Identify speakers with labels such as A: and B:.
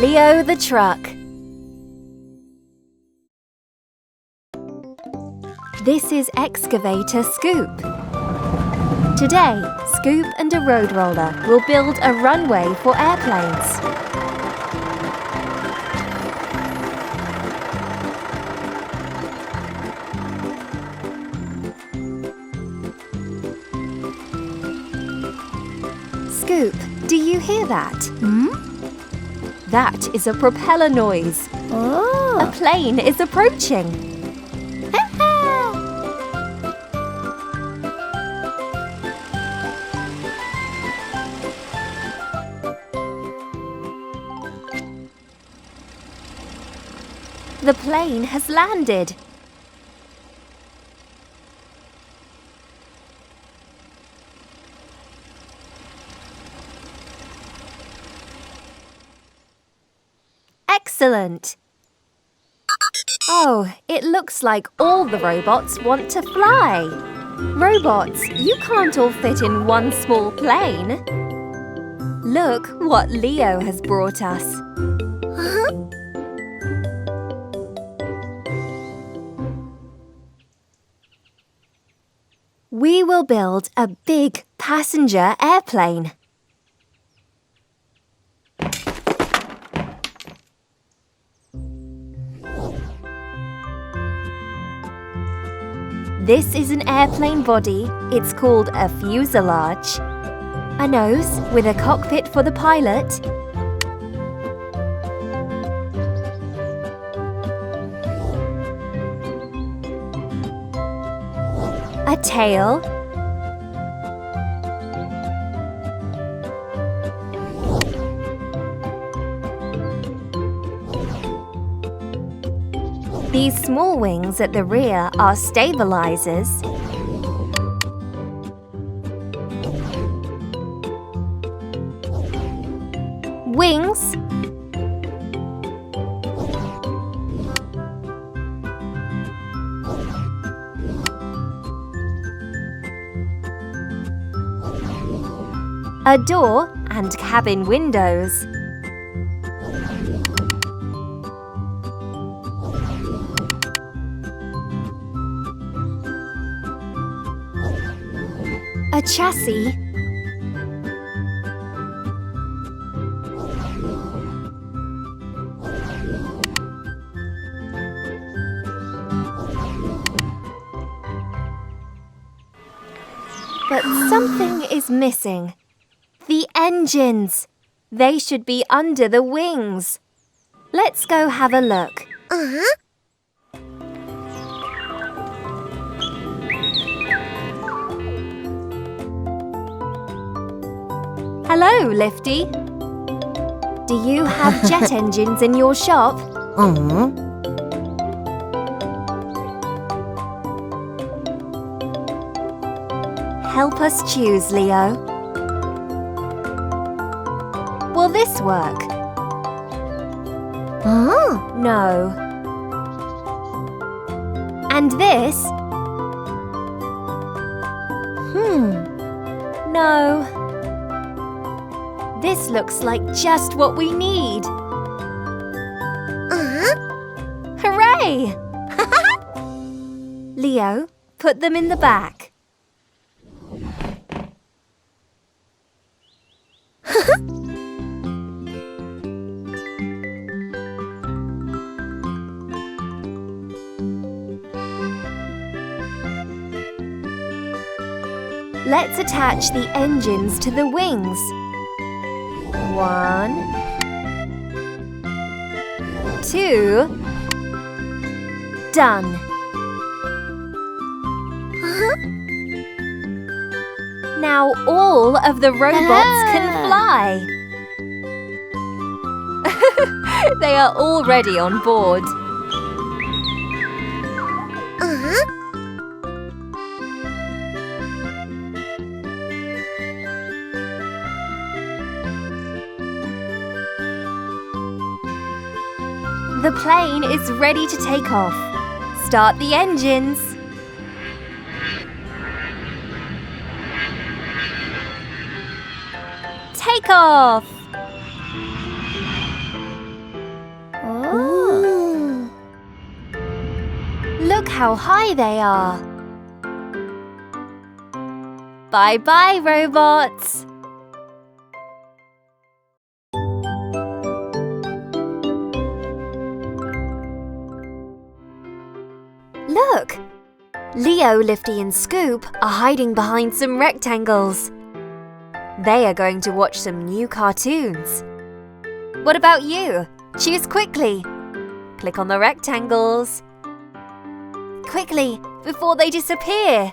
A: Leo the truck. This is excavator Scoop. Today, Scoop and a road roller will build a runway for airplanes. Scoop, do you hear that? That is a propeller noise.
B: Oh.
A: A plane is approaching. The plane has landed. Excellent! Oh, it looks like all the robots want to fly. Robots, you can't all fit in one small plane. Look what Leo has brought us. We will build a big passenger airplane. This is an airplane body. It's called a fuselage. A nose with a cockpit for the pilot. A tail. These small wings at the rear are stabilizers. Wings. A door and cabin windows. A chassis. But something is missing. The engines. They should be under the wings. Let's go have a look. Hello, Lifty. Do you have jet engines in your shop? Help us choose, Leo. Will this work? No. And this? No. This looks like just what we need. Hooray! Leo, put them in the back. Let's attach the engines to the wings. 1, 2, done. Now all of the robots can fly. They are already on board. The plane is ready to take off. Start the engines. Take off! how high they are. Bye-bye, robots! Look! Leo, Lifty and Scoop are hiding behind some rectangles. They are going to watch some new cartoons. What about you? Choose quickly. Click on the rectangles. Quickly, before they disappear.